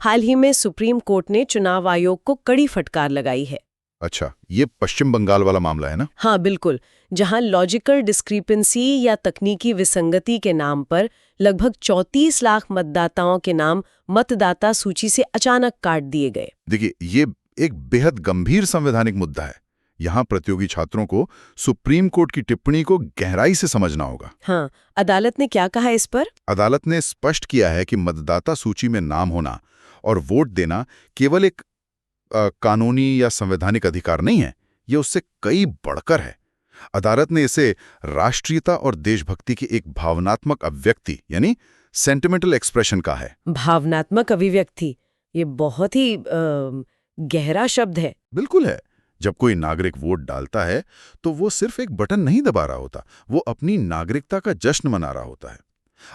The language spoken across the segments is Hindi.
हाल ही में सुप्रीम कोर्ट ने चुनाव आयोग को कड़ी फटकार लगाई है। अच्छा, ये पश्चिम बंगाल वाला मामला है ना? हाँ बिल्कुल, जहां लॉजिकल डिस्क्रिपेंसी या तकनीकी विसंगति के नाम पर लगभग 34 लाख मतदाताओं के नाम मतदाता सूची से अचानक काट दिए गए। देखिए, ये एक बेहद गंभीर संवैधानिक मुद्दा है। यहाँ प्रतियोगी छात्रों को सुप्रीम कोर्ट की टिप्पणी को गहराई से समझना होगा। हाँ, अदालत ने क्या कहा इस पर? अदालत ने स्पष्ट किया है कि मतदाता सूची में नाम होना और वोट देना केवल एक कानूनी या संवैधानिक अधिकार नहीं है, ये उससे कई बढ़कर है। अदालत ने इसे राष्ट्रीयता और देशभक्ति की एक भावनात्मक अभिव्यक्ति यानी सेंटिमेंटल एक्सप्रेशन कहा है। भावनात्मक अभिव्यक्ति, ये बहुत ही गहरा शब्द है। बिल्कुल है। जब कोई नागरिक वोट डालता है तो वो सिर्फ एक बटन नहीं दबा रहा होता, वो अपनी नागरिकता का जश्न मना रहा होता है।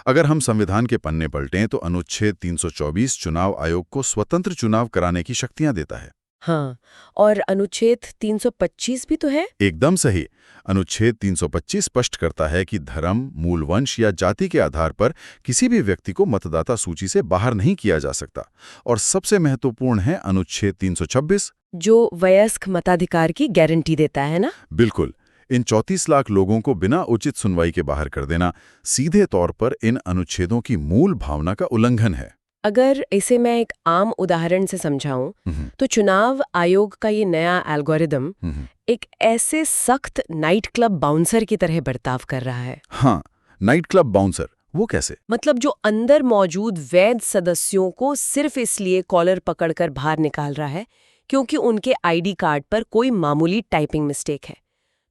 अगर हम संविधान के पन्ने पलटें तो अनुच्छेद 324 चुनाव आयोग को स्वतंत्र चुनाव कराने की शक्तियां देता है। हाँ, और अनुच्छेद 325 भी तो है। एकदम सही। अनुच्छेद 325 स्पष्ट करता है कि धर्म, मूल वंश या जाति के आधार पर किसी भी व्यक्ति को मतदाता सूची से बाहर नहीं किया जा सकता। और सबसे महत्वपूर्ण है अनुच्छेद 326, जो वयस्क मताधिकार की गारंटी देता है ना? बिल्कुल। इन 34 लाख लोगों को बिना उचित सुनवाई के बाहर कर देना सीधे तौर पर इन अनुच्छेदों की मूल भावना का उल्लंघन है। अगर इसे मैं एक आम उदाहरण से समझाऊं, तो चुनाव आयोग का ये नया एल्गोरिदम एक ऐसे सख्त नाइट क्लब बाउंसर की तरह बर्ताव कर रहा है। हाँ, नाइट क्लब बाउंसर, वो कैसे? मतलब जो अंदर मौजूद वैध सदस्यों को सिर्फ इसलिए कॉलर पकड़कर बाहर निकाल रहा है क्योंकि उनके आईडी कार्ड पर कोई मामूली टाइपिंग मिस्टेक है।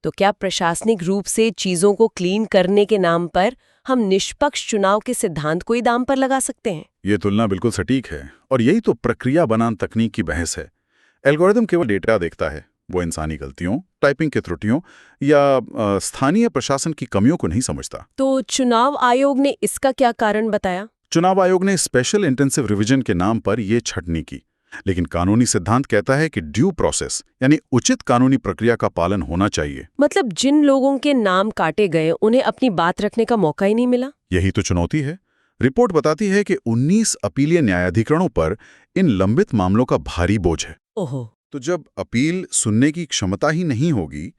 तो क्या प्रशासनिक रूप से चीजों को क्लीन करने के नाम पर हम निष्पक्ष चुनाव के सिद्धांत को ही दांव पर लगा सकते हैं? ये तुलना बिल्कुल सटीक है और यही तो प्रक्रिया बनाम तकनीक की बहस है। एल्गोरिदम केवल डेटा देखता है, वो इंसानी गलतियों, टाइपिंग के त्रुटियों या स्थानीय प्रशासन की कमियों को नहीं समझता। तो चुनाव आयोग ने इसका क्या कारण बताया? चुनाव आयोग ने स्पेशल इंटेंसिव रिवीजन के नाम पर यह छटनी की, लेकिन कानूनी सिद्धांत कहता है कि ड्यू प्रोसेस यानी उचित कानूनी प्रक्रिया का पालन होना चाहिए। मतलब जिन लोगों के नाम काटे गए उन्हें अपनी बात रखने का मौका ही नहीं मिला। यही तो चुनौती है। रिपोर्ट बताती है कि 19 अपीलीय न्यायाधिकरणों पर इन लंबित मामलों का भारी बोझ है। ओहो। तो जब अपील सुनने की क्षमता ही नहीं होगी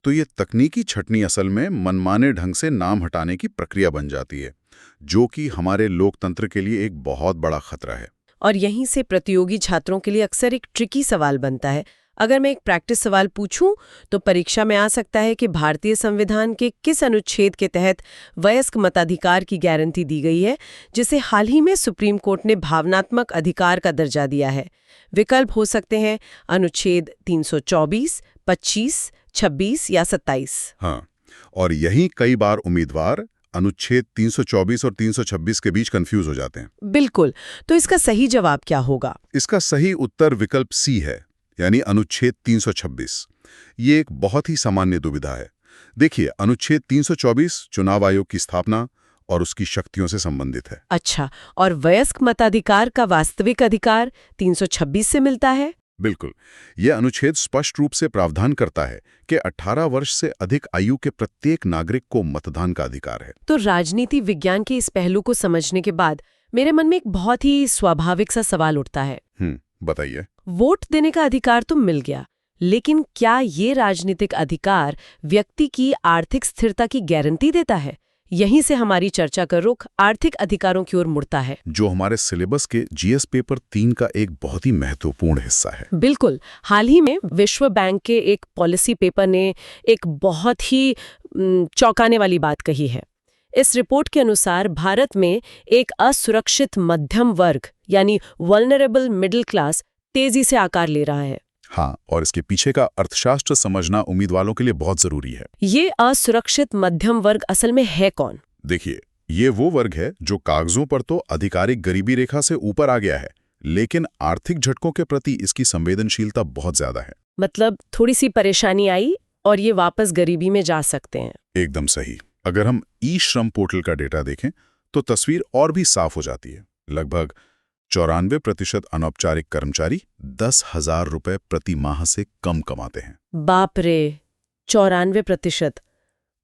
तो ये तकनीकी छटनी असल में मनमाने ढंग से नाम हटाने की प्रक्रिया बन जाती है, जो कि हमारे लोकतंत्र के लिए एक बहुत बड़ा खतरा है। और यहीं से प्रतियोगी छात्रों के लिए अक्सर एक ट्रिकी सवाल बनता है। अगर मैं एक प्रैक्टिस सवाल पूछूं तो परीक्षा में आ सकता है कि भारतीय संविधान के किस अनुच्छेद के तहत वयस्क मताधिकार की गारंटी दी गई है, जिसे हाल ही में सुप्रीम कोर्ट ने भावनात्मक अधिकार का दर्जा दिया है। विकल्प हो सकते हैं अनुच्छेद 324, 25, 26 या 27। हाँ, और यही कई बार उम्मीदवार अनुच्छेद 324 और 326 के बीच कंफ्यूज हो जाते हैं। बिल्कुल। तो इसका सही जवाब क्या होगा? इसका सही उत्तर विकल्प सी है, यानी अनुच्छेद 326। ये एक बहुत ही सामान्य दुविधा है। देखिए, अनुच्छेद 324 चुनाव आयोग की स्थापना और उसकी शक्तियों से संबंधित है। अच्छा, और वयस्क मताधिकार का वास्तविक अधिकार 326 से मिलता है? बिल्कुल। यह अनुच्छेद स्पष्ट रूप से प्रावधान करता है कि 18 वर्ष से अधिक आयु के प्रत्येक नागरिक को मतदान का अधिकार है। तो राजनीति विज्ञान के इस पहलू को समझने के बाद मेरे मन में एक बहुत ही स्वाभाविक सा सवाल उठता है। बताइए। वोट देने का अधिकार तो मिल गया, लेकिन क्या ये राजनीतिक अधिकार व्यक्ति की आर्थिक स्थिरता की गारंटी देता है? यहीं से हमारी चर्चा का रुख आर्थिक अधिकारों की ओर मुड़ता है, जो हमारे सिलेबस के जीएस पेपर 3 का एक बहुत ही महत्वपूर्ण हिस्सा है। बिल्कुल। हाल ही में विश्व बैंक के एक पॉलिसी पेपर ने एक बहुत ही चौंकाने वाली बात कही है। इस रिपोर्ट के अनुसार भारत में एक असुरक्षित मध्यम वर्ग यानी वल्नरेबल मिडिल क्लास तेजी से आकार ले रहा है। हाँ, और इसके पीछे का अर्थशास्त्र समझना उम्मीदवारों के लिए बहुत जरूरी है। ये असुरक्षित मध्यम वर्ग असल में है कौन? देखिए, ये वो वर्ग है जो कागजों पर तो आधिकारिक गरीबी रेखा से ऊपर आ गया है, लेकिन आर्थिक झटकों के प्रति इसकी संवेदनशीलता बहुत ज्यादा है। मतलब थोड़ी सी परेशानी आई और ये वापस गरीबी में जा सकते हैं। एकदम सही। अगर हम ई श्रम पोर्टल का डेटा देखें तो तस्वीर और भी साफ हो जाती है। लगभग 94% अनौपचारिक कर्मचारी 10,000 रुपए प्रति माह से कम कमाते हैं। बाप रे, 94%!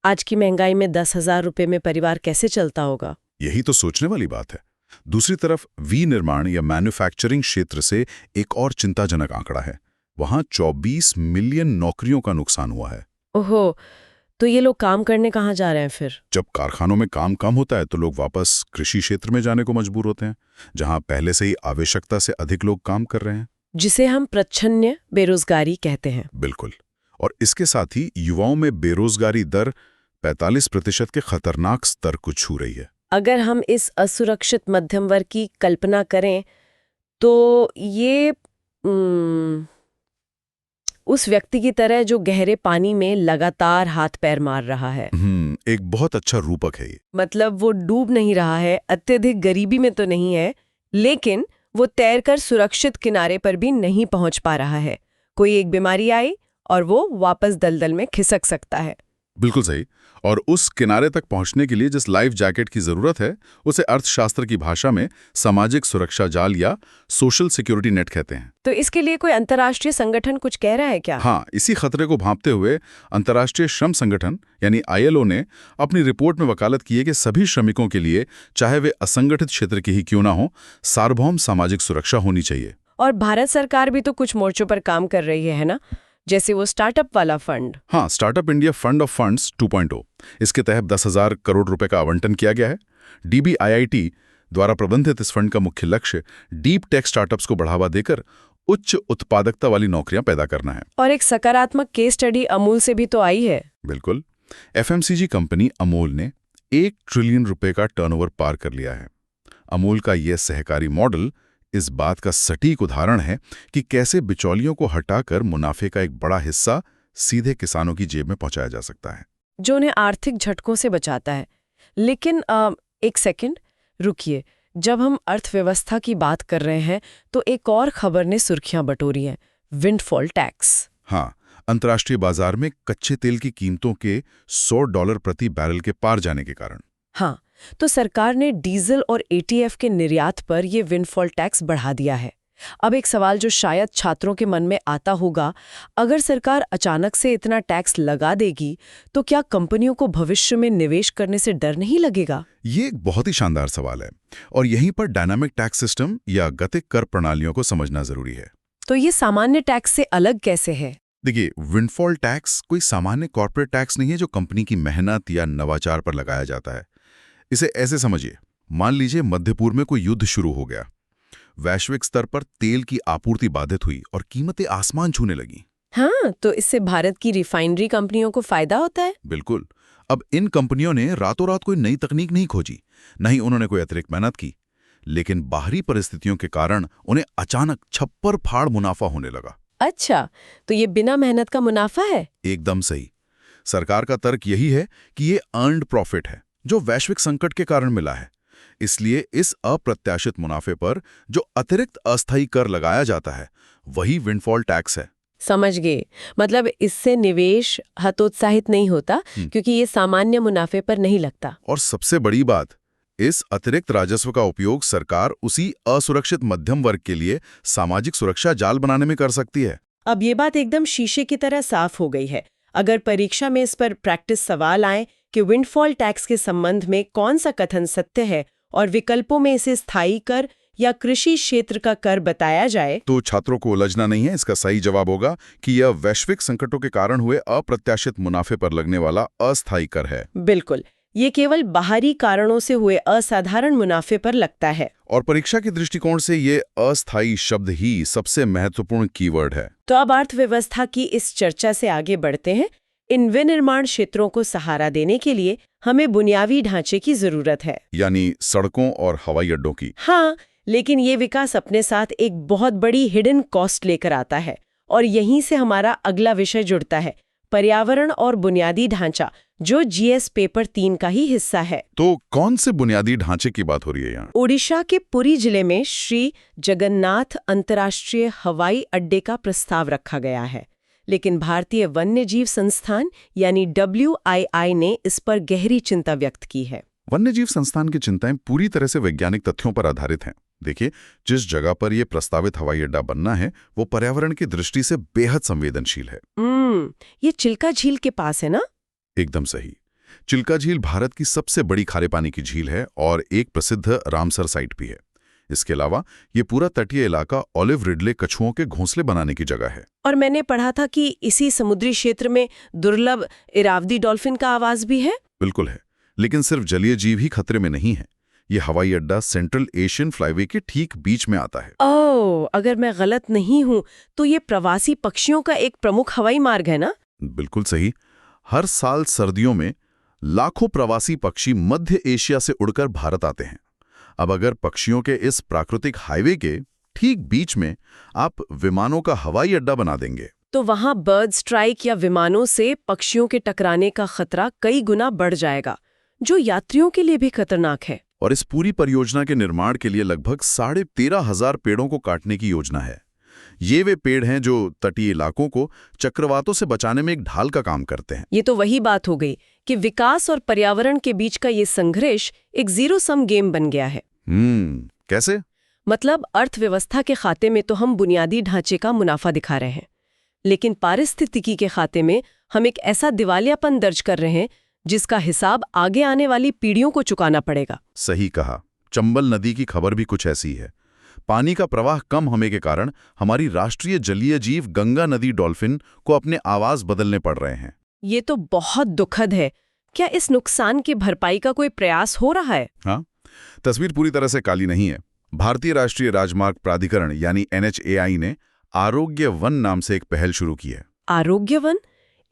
आज की महंगाई में 10,000 रुपए में परिवार कैसे चलता होगा? यही तो सोचने वाली बात है। दूसरी तरफ विनिर्माण या मैन्युफैक्चरिंग क्षेत्र से एक और चिंताजनक आंकड़ा है। वहां 24 मिलियन नौकरियों का नुकसान हुआ है। ओहो, तो ये लोग काम करने कहाँ जा रहे हैं फिर? जब कारखानों में काम कम होता है तो लोग वापस कृषि क्षेत्र में जाने को मजबूर होते हैं, जहां पहले से ही आवश्यकता से अधिक लोग काम कर रहे हैं। जिसे हम प्रच्छन्न बेरोजगारी कहते हैं। बिल्कुल। और इसके साथ ही युवाओं में बेरोजगारी दर 45% के खतरनाक स्तर को छू रही है। अगर हम इस असुरक्षित मध्यम वर्ग की कल्पना करें तो ये उस व्यक्ति की तरह जो गहरे पानी में लगातार हाथ पैर मार रहा है। एक बहुत अच्छा रूपक है ये। मतलब वो डूब नहीं रहा है, अत्यधिक गरीबी में तो नहीं है, लेकिन वो तैरकर सुरक्षित किनारे पर भी नहीं पहुंच पा रहा है। कोई एक बीमारी आई और वो वापस दलदल में खिसक सकता है। बिल्कुल सही। और उस किनारे तक पहुंचने के लिए जिस लाइफ जैकेट की जरूरत है उसे अर्थशास्त्र की भाषा में सामाजिक सुरक्षा जाल या सोशल सिक्योरिटी नेट कहते हैं। तो इसके लिए कोई अंतर्राष्ट्रीय संगठन कुछ कह रहा है क्या? हाँ, इसी खतरे को भांपते हुए अंतर्राष्ट्रीय श्रम संगठन यानी ILO ने अपनी रिपोर्ट में वकालत की है कि सभी श्रमिकों के लिए, चाहे वे असंगठित क्षेत्र के ही क्यों ना हो, सार्वभौम सामाजिक सुरक्षा होनी चाहिए। और भारत सरकार भी तो कुछ मोर्चों पर काम कर रही है ना, जैसे वो स्टार्टअप वाला फंड। हाँ, startup India fund of funds 2.0। इसके तहत 10,000 करोड़ रुपए का आवंटन किया गया है। DBIIT द्वारा प्रबंधित इस फंड का मुख्य लक्ष्य डीप टेक स्टार्टअप्स को बढ़ावा देकर उच्च उत्पादकता वाली नौकरियां पैदा करना है। और एक सकारात्मक केस स्टडी अमूल से भी तो आई है। बिल्कुल। FMCG कंपनी अमूल ने 1 ट्रिलियन रुपए का टर्नओवर पार कर लिया है। अमूल का यह सहकारी मॉडल इस बात का सटीक उदाहरण है कि कैसे बिचौलियों को हटाकर मुनाफे का एक बड़ा हिस्सा सीधे किसानों की जेब में पहुंचाया जा सकता है, जो उन्हें आर्थिक झटकों से बचाता है। लेकिन एक सेकंड रुकिए, जब हम अर्थव्यवस्था की बात कर रहे हैं तो एक और खबर ने सुर्खियां बटोरी हैं, विंडफॉल टैक्स। हाँ, अंतर्राष्ट्रीय बाजार में कच्चे तेल की कीमतों के $100 प्रति बैरल के पार जाने के कारण। हाँ, तो सरकार ने डीजल और ATF के निर्यात पर ये विंडफॉल टैक्स बढ़ा दिया है। अब एक सवाल जो शायद छात्रों के मन में आता होगा, अगर सरकार अचानक से इतना टैक्स लगा देगी तो क्या कंपनियों को भविष्य में निवेश करने से डर नहीं लगेगा? ये एक बहुत ही शानदार सवाल है और यहीं पर डायनामिक टैक्स सिस्टम या गतिक कर प्रणालियों को समझना जरूरी है। तो ये सामान्य टैक्स से अलग कैसे है? देखिए, विंडफॉल टैक्स कोई सामान्य कॉर्पोरेट टैक्स नहीं है जो कंपनी की मेहनत या नवाचार पर लगाया जाता है। इसे ऐसे समझिए, मान लीजिए मध्य पूर्व में कोई युद्ध शुरू हो गया, वैश्विक स्तर पर तेल की आपूर्ति बाधित हुई और कीमतें आसमान छूने लगी। हाँ, तो इससे भारत की रिफाइनरी कंपनियों को फायदा होता है? बिल्कुल। अब इन कंपनियों ने रातों रात कोई नई तकनीक नहीं खोजी, न ही उन्होंने कोई अतिरिक्त मेहनत की, लेकिन बाहरी परिस्थितियों के कारण उन्हें अचानक छप्पर फाड़ मुनाफा होने लगा। अच्छा, तो ये बिना मेहनत का मुनाफा है? एकदम सही। सरकार का तर्क यही है कि ये अर्न्ड प्रॉफिट है जो वैश्विक संकट के कारण मिला है। इसलिए इस अप्रत्याशित मुनाफे पर जो अतिरिक्त अस्थायी कर लगाया जाता है वही विंडफॉल टैक्स है। समझ गए। मतलब इससे निवेश हतोत्साहित नहीं होता क्योंकि ये सामान्य मुनाफे पर नहीं लगता। और सबसे बड़ी बात, इस अतिरिक्त राजस्व का उपयोग सरकार उसी असुरक्षित मध्यम वर्ग के लिए सामाजिक सुरक्षा जाल बनाने में कर सकती है। अब ये बात एकदम शीशे की तरह साफ हो गई है। अगर परीक्षा में इस पर प्रैक्टिस सवाल आए कि विंडफॉल टैक्स के संबंध में कौन सा कथन सत्य है और विकल्पों में इसे स्थायी कर या कृषि क्षेत्र का कर बताया जाए, तो छात्रों को उलझना नहीं है। इसका सही जवाब होगा कि यह वैश्विक संकटों के कारण हुए अप्रत्याशित मुनाफे पर लगने वाला अस्थायी कर है। बिल्कुल, ये केवल बाहरी कारणों से हुए असाधारण मुनाफे पर लगता है। और परीक्षा के दृष्टिकोण से ये अस्थायी शब्द ही सबसे महत्वपूर्ण कीवर्ड है। तो अब अर्थव्यवस्था की इस चर्चा से आगे बढ़ते हैं। इन विनिर्माण क्षेत्रों को सहारा देने के लिए हमें बुनियादी ढांचे की जरूरत है, यानी सड़कों और हवाई अड्डों की। हाँ, लेकिन ये विकास अपने साथ एक बहुत बड़ी हिडन कॉस्ट लेकर आता है और यहीं से हमारा अगला विषय जुड़ता है, पर्यावरण और बुनियादी ढांचा, जो GS पेपर 3 का ही हिस्सा है। तो कौन से बुनियादी ढांचे की बात हो रही है यहाँ? ओडिशा के पुरी जिले में श्री जगन्नाथ अंतर्राष्ट्रीय हवाई अड्डे का प्रस्ताव रखा गया है, लेकिन भारतीय वन्य जीव संस्थान यानी WII ने इस पर गहरी चिंता व्यक्त की है। वन्यजीव संस्थान की चिंताएं पूरी तरह से वैज्ञानिक तथ्यों पर आधारित हैं। देखिए, जिस जगह पर यह प्रस्तावित हवाई अड्डा बनना है वो पर्यावरण की दृष्टि से बेहद संवेदनशील है। ये चिल्का झील के पास है ना? एकदम सही। चिल्का झील भारत की सबसे बड़ी खारे पानी की झील है और एक प्रसिद्ध रामसर साइट भी है। इसके अलावा ये पूरा तटीय इलाका ऑलिव रिडले कछुओं के घोंसले बनाने की जगह है। और मैंने पढ़ा था कि इसी समुद्री क्षेत्र में दुर्लभ इरावदी डॉल्फिन का आवास भी है। बिल्कुल है, लेकिन सिर्फ जलीय जीव ही खतरे में नहीं है। ये हवाई अड्डा सेंट्रल एशियन फ्लाईवे के ठीक बीच में आता है। ओह, अगर मैं गलत नहीं हूं तो ये प्रवासी पक्षियों का एक प्रमुख हवाई मार्ग है ना? बिल्कुल सही। हर साल सर्दियों में लाखों प्रवासी पक्षी मध्य एशिया से उड़कर भारत आते हैं। अब अगर पक्षियों के इस प्राकृतिक हाईवे के ठीक बीच में आप विमानों का हवाई अड्डा बना देंगे तो वहां बर्ड स्ट्राइक या विमानों से पक्षियों के टकराने का खतरा कई गुना बढ़ जाएगा, जो यात्रियों के लिए भी खतरनाक है। और इस पूरी परियोजना के निर्माण के लिए लगभग 13,500 पेड़ों को काटने की योजना है। ये वे पेड़ हैं जो तटीय इलाकों को चक्रवातों से बचाने में एक ढाल का काम करते हैं। ये तो वही बात हो गई कि विकास और पर्यावरण के बीच का ये संघर्ष एक जीरो सम गेम बन गया है। कैसे? मतलब अर्थव्यवस्था के खाते में तो हम बुनियादी ढांचे का मुनाफा दिखा रहे हैं, लेकिन पारिस्थितिकी के खाते में हम एक ऐसा दिवालियापन दर्ज कर रहे हैं जिसका हिसाब आगे आने वाली पीढ़ियों को चुकाना पड़ेगा। सही कहा। चंबल नदी की खबर भी कुछ ऐसी है। पानी का प्रवाह कम होने के कारण हमारी राष्ट्रीय जलीय जीव गंगा नदी डॉल्फिन को अपने आवास बदलने पड़ रहे हैं। ये तो बहुत दुखद है। क्या इस नुकसान की भरपाई का कोई प्रयास हो रहा है? हाँ, तस्वीर पूरी तरह से काली नहीं है। भारतीय राष्ट्रीय राजमार्ग प्राधिकरण यानी NHAI ने आरोग्य वन नाम से एक पहल शुरू की है। आरोग्य वन?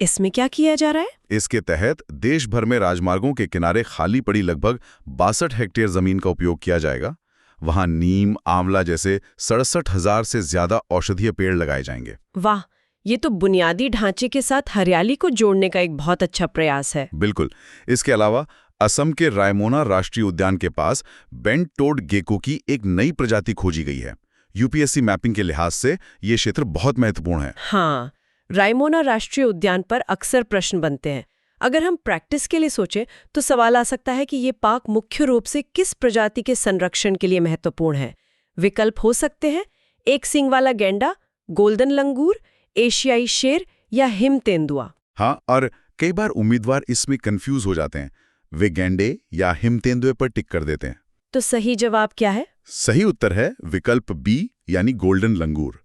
इसमें क्या किया जा रहा है? इसके तहत देश भर में राजमार्गों के किनारे खाली पड़ी लगभग 62 हेक्टेयर जमीन का उपयोग किया जाएगा। वहां नीम, आंवला जैसे 67,000 से ज्यादा औषधीय पेड़ लगाए जाएंगे। वाह, ये तो बुनियादी ढांचे के साथ हरियाली को जोड़ने का एक बहुत अच्छा प्रयास है। बिल्कुल। इसके अलावा असम के रायमोना राष्ट्रीय उद्यान के पास बेंट टोड गेको की एक नई प्रजाति खोजी गई है। UPSC मैपिंग के लिहाज से ये क्षेत्र बहुत महत्वपूर्ण है। हाँ, रायमोना राष्ट्रीय उद्यान पर अक्सर प्रश्न बनते हैं। अगर हम प्रैक्टिस के लिए सोचें तो सवाल आ सकता है कि ये पार्क मुख्य रूप से किस प्रजाति के संरक्षण के लिए महत्वपूर्ण है। विकल्प हो सकते हैं एक सींग वाला गैंडा, गोल्डन लंगूर, एशियाई शेर या हिम तेंदुआ। हाँ, और कई बार उम्मीदवार इसमें कंफ्यूज हो जाते हैं। वे गैंडे या हिम तेंदुए पर टिक कर देते हैं। तो सही जवाब क्या है? सही उत्तर है विकल्प B यानी गोल्डन लंगूर।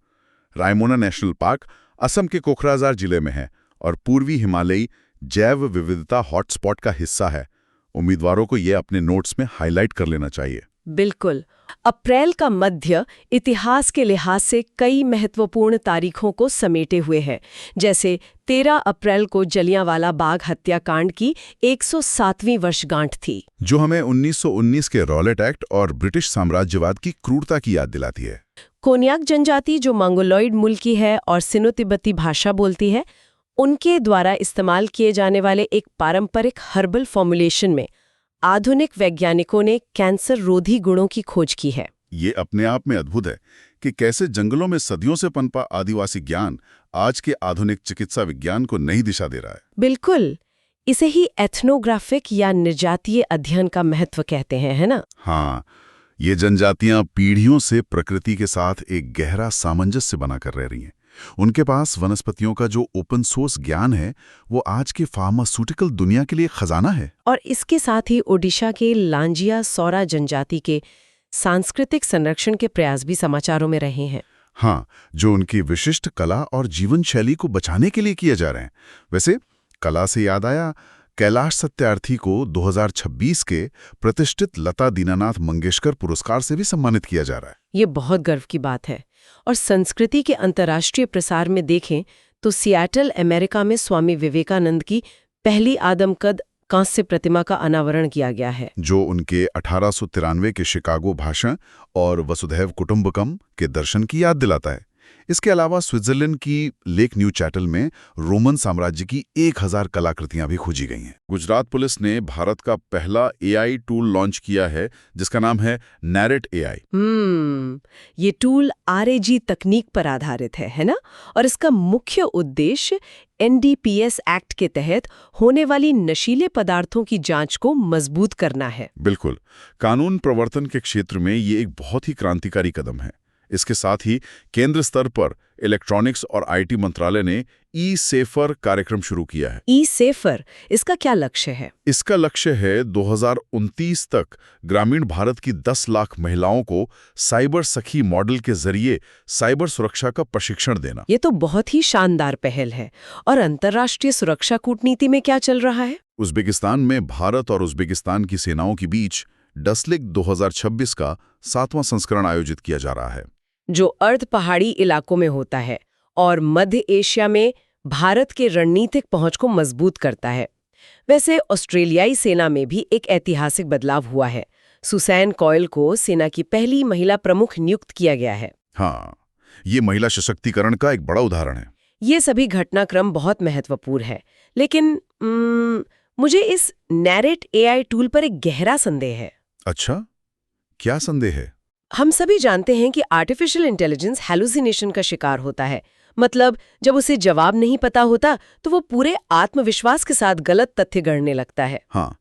रायमोना नेशनल पार्क असम के कोकराझार जिले में है और पूर्वी हिमालयी जैव विविधता हॉटस्पॉट का हिस्सा है। उम्मीदवारों को ये अपने नोट्स में हाईलाइट कर लेना चाहिए। बिल्कुल। अप्रैल का मध्य इतिहास के लिहाज से कई महत्वपूर्ण तारीखों को समेटे हुए है, जैसे 13 अप्रैल को जलियांवाला बाग हत्याकांड की 107वीं वर्षगांठ थी, जो हमें 1919 के रॉलेट एक्ट और ब्रिटिश साम्राज्यवाद की क्रूरता की याद दिलाती है। कोन्याक जनजाति, जो मंगोलॉइड मूल की है और सिनो-तिब्बती भाषा बोलती है, उनके द्वारा इस्तेमाल किए जाने वाले एक पारंपरिक हर्बल फॉर्मुलेशन में आधुनिक वैज्ञानिकों ने कैंसर रोधी गुणों की खोज की है। ये अपने आप में अद्भुत है कि कैसे जंगलों में सदियों से पनपा आदिवासी ज्ञान आज के आधुनिक चिकित्सा विज्ञान को नई दिशा दे रहा है। बिल्कुल, इसे ही एथनोग्राफिक या निर्जातीय अध्ययन का महत्व कहते हैं, है ना? हाँ, ये जनजातियां पीढ़ियों से प्रकृति के साथ एक गहरा सामंजस्य बनाकर रह रही हैं। उनके पास वनस्पतियों का जो ओपन सोर्स ज्ञान है वो आज के फार्मास्यूटिकल दुनिया के लिए खजाना है। और इसके साथ ही ओडिशा के लांजिया सौरा जनजाति के सांस्कृतिक संरक्षण के प्रयास भी समाचारों में रहे हैं। हाँ, जो उनकी विशिष्ट कला और जीवन शैली को बचाने के लिए किए जा रहे हैं। वैसे कला से याद आया, कैलाश सत्यार्थी को 2026 के प्रतिष्ठित लता दीनानाथ मंगेशकर पुरस्कार से भी सम्मानित किया जा रहा है। ये बहुत गर्व की बात है। और संस्कृति के अंतर्राष्ट्रीय प्रसार में देखें तो सियाटल, अमेरिका में स्वामी विवेकानंद की पहली आदमकद कांस्य प्रतिमा का अनावरण किया गया है, जो उनके 1893 के शिकागो भाषण और वसुधैव कुटुंबकम के दर्शन की याद दिलाता है। इसके अलावा स्विट्जरलैंड की लेक न्यू चैटल में रोमन साम्राज्य की 1000 कलाकृतियां भी खोजी गई हैं। गुजरात पुलिस ने भारत का पहला AI टूल लॉन्च किया है जिसका नाम है नैरेट AI। ये टूल RAG तकनीक पर आधारित है ना? और इसका मुख्य उद्देश्य NDPS एक्ट के तहत होने वाली नशीले पदार्थों की जांच को मजबूत करना है। बिल्कुल, कानून प्रवर्तन के क्षेत्र में ये एक बहुत ही क्रांतिकारी कदम है। इसके साथ ही केंद्र स्तर पर इलेक्ट्रॉनिक्स और आईटी मंत्रालय ने ई-सेफर कार्यक्रम शुरू किया है। ई-सेफर, इसका क्या लक्ष्य है? इसका लक्ष्य है 2029 तक ग्रामीण भारत की 10 लाख महिलाओं को साइबर सखी मॉडल के जरिए साइबर सुरक्षा का प्रशिक्षण देना। ये तो बहुत ही शानदार पहल है। और अंतर्राष्ट्रीय सुरक्षा कूटनीति में क्या चल रहा है? उज़्बेकिस्तान में भारत और उज़्बेकिस्तान की सेनाओं के बीच डसलिक 2026 का 7वां संस्करण आयोजित किया जा रहा है, जो अर्ध पहाड़ी इलाकों में होता है और मध्य एशिया में भारत के रणनीतिक पहुंच को मजबूत करता है। वैसे ऑस्ट्रेलियाई सेना में भी एक ऐतिहासिक बदलाव हुआ है। सुसैन कॉयल को सेना की पहली महिला प्रमुख नियुक्त किया गया है। हाँ, ये महिला सशक्तिकरण का एक बड़ा उदाहरण है। ये सभी घटनाक्रम बहुत महत्वपूर्ण है, लेकिन मुझे इस नैरेट एआई टूल पर एक गहरा संदेह है। अच्छा, क्या संदेह है? हम सभी जानते हैं कि आर्टिफिशियल इंटेलिजेंस हैलुसिनेशन का शिकार होता है। मतलब जब उसे जवाब नहीं पता होता तो वो पूरे आत्मविश्वास के साथ गलत तथ्य गढ़ने लगता है। हाँ,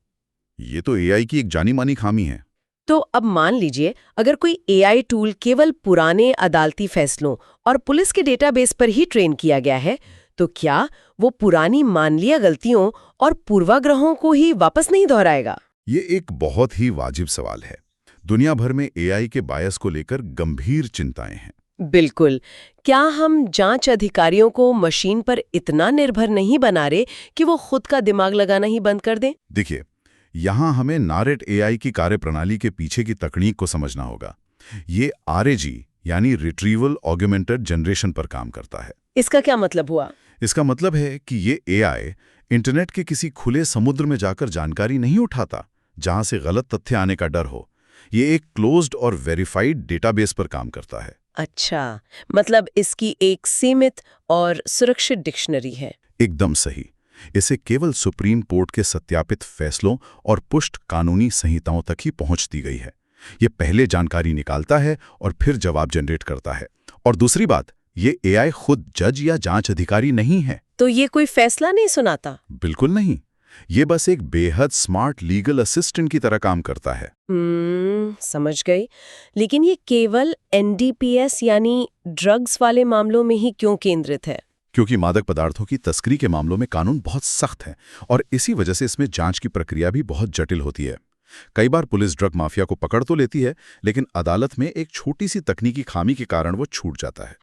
ये तो एआई की एक जानी मानी खामी है। तो अब मान लीजिए अगर कोई एआई टूल केवल पुराने अदालती फैसलों और पुलिस के डेटाबेस पर ही ट्रेन किया गया है, तो क्या वो पुरानी मानवीय गलतियों और पूर्वाग्रहों को ही वापस नहीं दोहराएगा? ये एक बहुत ही वाजिब सवाल है। दुनिया भर में एआई के बायस को लेकर गंभीर चिंताएं हैं। बिल्कुल। क्या हम जांच अधिकारियों को मशीन पर इतना निर्भर नहीं बना रहे कि वो खुद का दिमाग लगाना ही बंद कर दें? देखिए, यहाँ हमें नारेट एआई की कार्यप्रणाली के पीछे की तकनीक को समझना होगा। ये आरएजी यानी रिट्रीवल ऑगमेंटेड जनरेशन पर काम करता है। इसका क्या मतलब हुआ? इसका मतलब है कि ये एआई इंटरनेट के किसी खुले समुद्र में जाकर जानकारी नहीं उठाता जहां से गलत तथ्य आने का डर हो। ये एक क्लोज्ड और वेरीफाइड डेटाबेस पर काम करता है। अच्छा, मतलब इसकी एक सीमित और सुरक्षित डिक्शनरी है। एकदम सही। इसे केवल सुप्रीम कोर्ट के सत्यापित फैसलों और पुष्ट कानूनी संहिताओं तक ही पहुंच दी गई है। ये पहले जानकारी निकालता है और फिर जवाब जनरेट करता है। और दूसरी बात, ये एआई खुद जज या जांच अधिकारी नहीं है। तो ये कोई फैसला नहीं सुनाता? बिल्कुल नहीं। ये बस एक बेहद स्मार्ट लीगल असिस्टेंट की तरह काम करता है। समझ गई। लेकिन ये केवल एनडीपीएस यानी ड्रग्स वाले मामलों में ही क्यों केंद्रित है? क्योंकि मादक पदार्थों की तस्करी के मामलों में कानून बहुत सख्त है और इसी वजह से इसमें जांच की प्रक्रिया भी बहुत जटिल होती है। कई बार पुलिस ड्रग माफिया को पकड़ तो लेती है, लेकिन अदालत में एक छोटी सी तकनीकी खामी के कारण वो छूट जाता है।